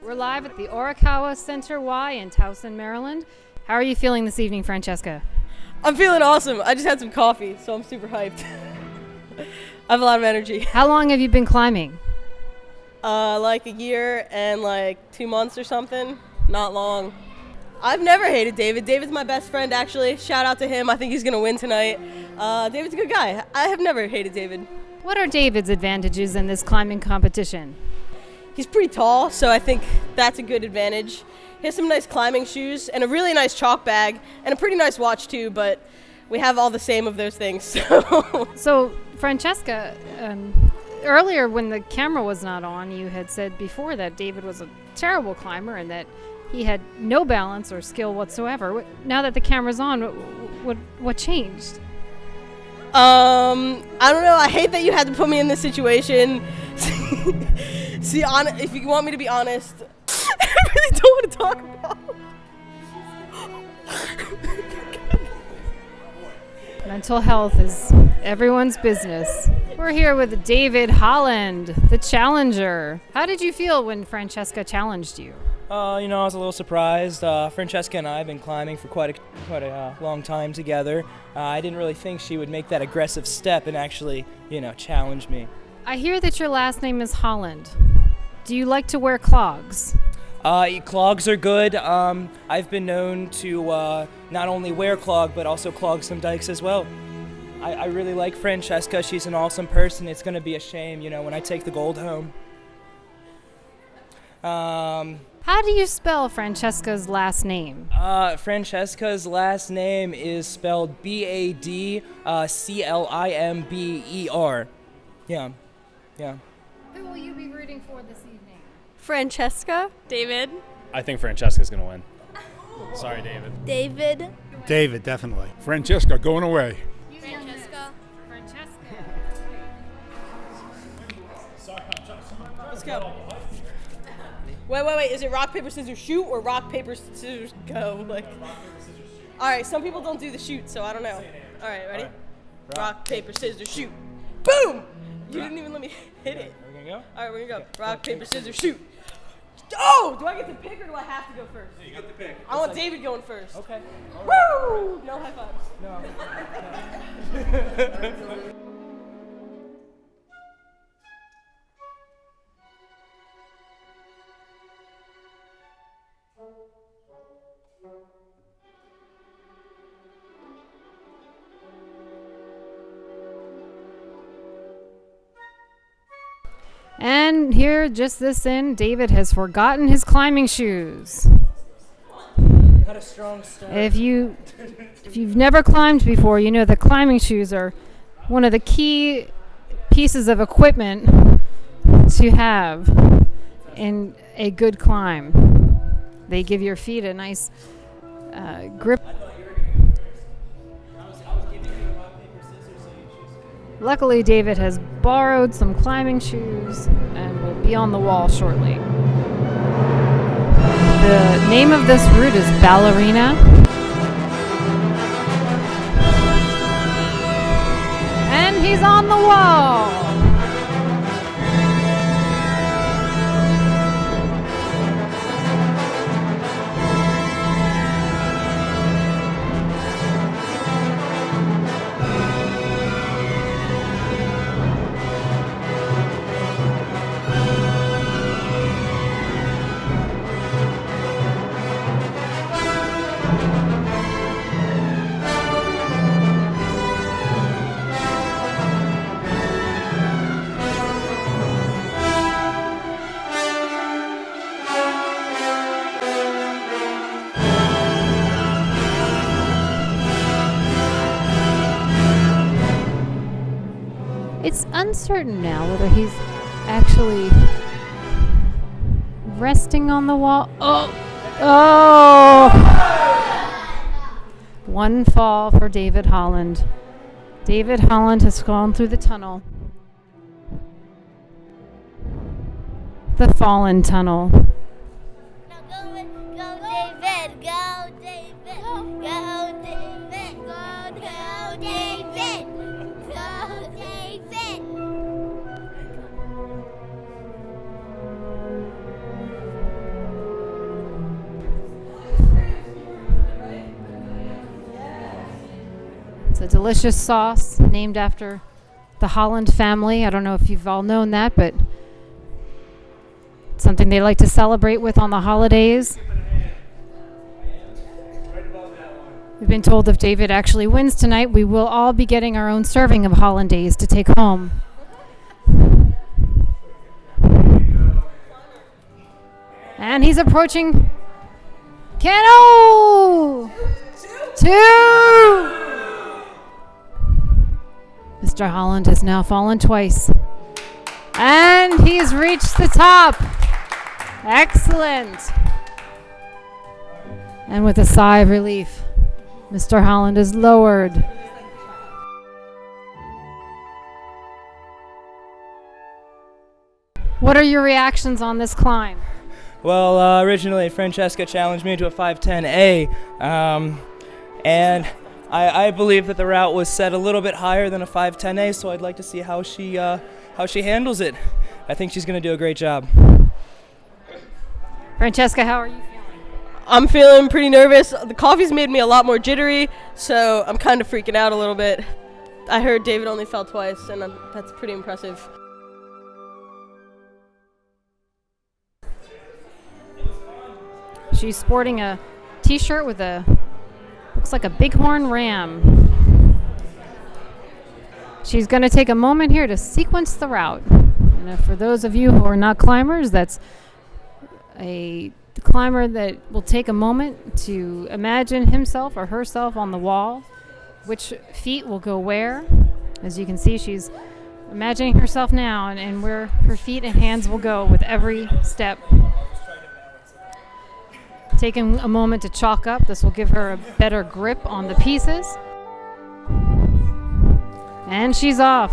We're live at the Orokawa Center Y in Towson, Maryland. How are you feeling this evening, Francesca? I'm feeling awesome. I just had some coffee, so I'm super hyped. I have a lot of energy. How long have you been climbing? Like a year and like 2 months or something. Not long. I've never hated David. David's my best friend, actually. Shout out to him. I think he's going to win tonight. David's a good guy. I have never hated David. What are David's advantages in this climbing competition? He's pretty tall, so I think that's a good advantage. He has some nice climbing shoes and a really nice chalk bag and a pretty nice watch too, but we have all the same of those things. So Francesca, earlier when the camera was not on, you had said before that David was a terrible climber and that he had no balance or skill whatsoever. Now that the camera's on, what changed? I don't know. I hate that you had to put me in this situation. See, if you want me to be honest, I really don't want to talk about. Mental health is everyone's business. We're here with David Holland, the challenger. How did you feel when Francesca challenged you? I was a little surprised. Francesca and I have been climbing for quite a long time together. I didn't really think she would make that aggressive step and actually, challenge me. I hear that your last name is Holland. Do you like to wear clogs? Clogs are good. I've been known to not only wear clog, but also clog some dikes as well. I really like Francesca. She's an awesome person. It's going to be a shame, when I take the gold home. How do you spell Francesca's last name? Francesca's last name is spelled Badclimber. Yeah. Who will you be rooting for this evening? Francesca. David. I think Francesca's going to win. Sorry, David. David. David, definitely. Francesca, going away. Francesca. Let's go. Wait. Is it rock, paper, scissors, shoot or rock, paper, scissors, go? All right, some people don't do the shoot, so I don't know. All right, ready? Rock, paper, scissors, shoot. Boom! You didn't even let me hit it. Are we going to go? All right, we're going to go. Rock, paper, scissors, shoot. Oh! Do I get to pick or do I have to go first? You get the pick. I want David going first. Okay. Woo! No high fives. No. And here, just this in, David has forgotten his climbing shoes. Had a strong start. If you've never climbed before, you know that climbing shoes are one of the key pieces of equipment to have in a good climb. They give your feet a nice grip. Luckily, David has borrowed some climbing shoes and will be on the wall shortly. The name of this route is Ballerina. And he's on the wall. It's uncertain now whether he's actually resting on the wall. Oh! One fall for David Holland. David Holland has gone through the tunnel. The fallen tunnel. Go, David. Go, David. Go, David. Go, David. Go, David. delicious sauce named after the Holland family. I don't know if you've all known that, but it's something they like to celebrate with on the holidays. We've been told if David actually wins tonight, we will all be getting our own serving of hollandaise to take home. And he's approaching. Cano! 2! Mr. Holland has now fallen twice. And he's reached the top. Excellent. And with a sigh of relief, Mr. Holland is lowered. What are your reactions on this climb? Well, originally Francesca challenged me to a 510A, and I believe that the route was set a little bit higher than a 510A, so I'd like to see how she handles it. I think she's going to do a great job. Francesca, how are you feeling? I'm feeling pretty nervous. The coffee's made me a lot more jittery, so I'm kind of freaking out a little bit. I heard David only fell twice, and that's pretty impressive. She's sporting a t-shirt with looks like a bighorn ram. She's going to take a moment here to sequence the route. And for those of you who are not climbers, that's a climber that will take a moment to imagine himself or herself on the wall, which feet will go where. As you can see, she's imagining herself now and where her feet and hands will go with every step. Taking a moment to chalk up. This will give her a better grip on the pieces. And she's off.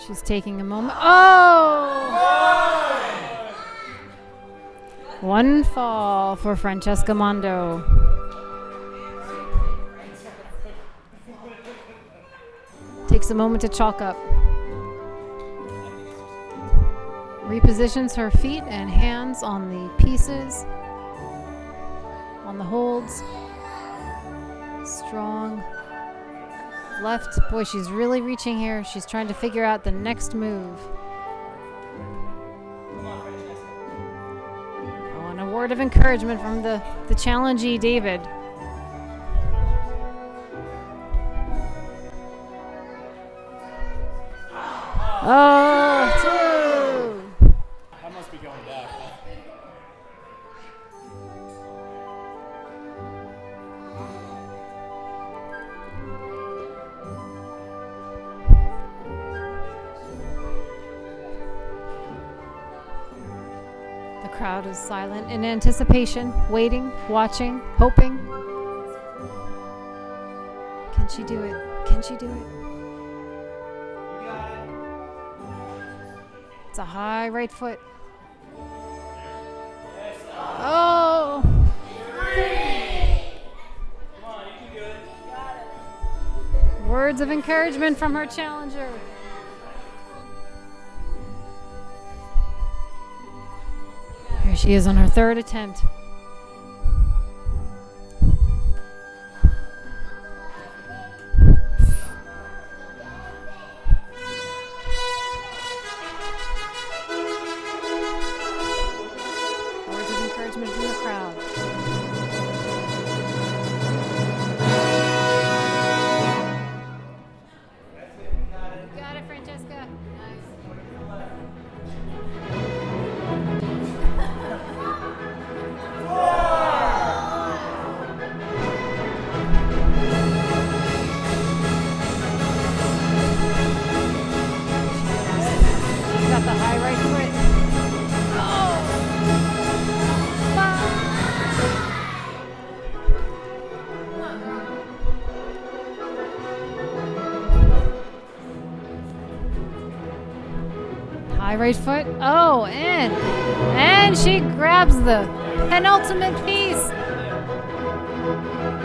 She's taking a moment. Oh! One fall for Francesca Mondo. Takes a moment to chalk up. Repositions her feet and hands on the pieces, on the holds. Strong. Left. Boy, she's really reaching here. She's trying to figure out the next move. Oh, and a word of encouragement from the challengee, David. Oh, 2. I must be going back. The crowd is silent in anticipation, waiting, watching, hoping. Can she do it? Can she do it? It's a high right foot. Oh! Words of encouragement from her challenger. Here she is on her third attempt. Words of encouragement from the crowd. You got it, Francesca. High right foot. Oh, and she grabs the penultimate piece.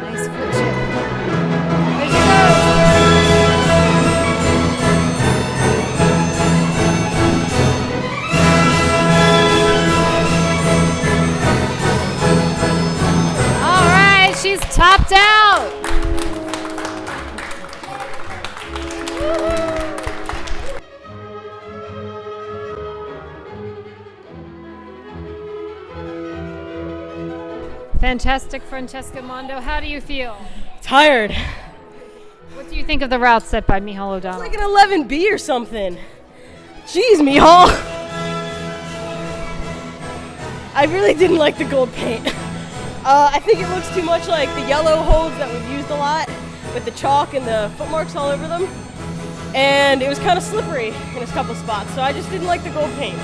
Nice foot chip. There she goes. All right, she's topped out. Fantastic, Francesca Mondo. How do you feel? Tired. What do you think of the route set by Michal O'Donnell? Like an 11B or something. Jeez, Michal. I really didn't like the gold paint. I think it looks too much like the yellow holds that we've used a lot with the chalk and the footmarks all over them. And it was kind of slippery in a couple spots, so I just didn't like the gold paint.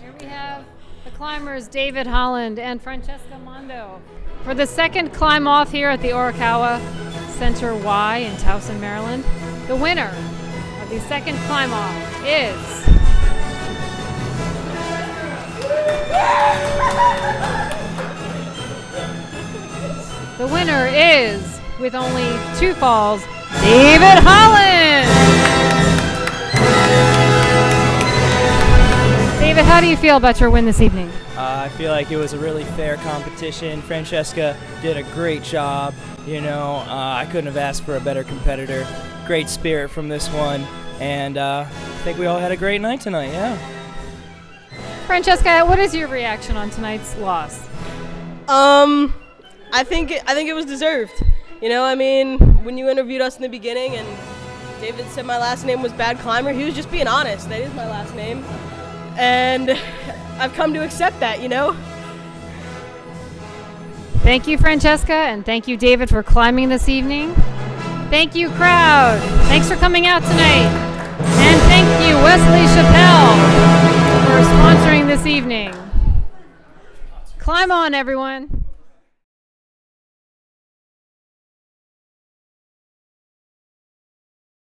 Here we have the climbers David Holland and Francesca Mondo. For the second climb off here at the Orokawa Center Y in Towson, Maryland, the winner of the second climb off is with only 2 falls, David Holland. David, how do you feel about your win this evening? I feel like it was a really fair competition. Francesca did a great job. I couldn't have asked for a better competitor. Great spirit from this one, and I think we all had a great night tonight. Yeah. Francesca, what is your reaction on tonight's loss? I think it was deserved. When you interviewed us in the beginning and David said my last name was Bad Climber, he was just being honest. That is my last name. And I've come to accept that, Thank you, Francesca, and thank you, David, for climbing this evening. Thank you, crowd. Thanks for coming out tonight. And thank you, Wesley Chappelle, for sponsoring this evening. Climb on, everyone.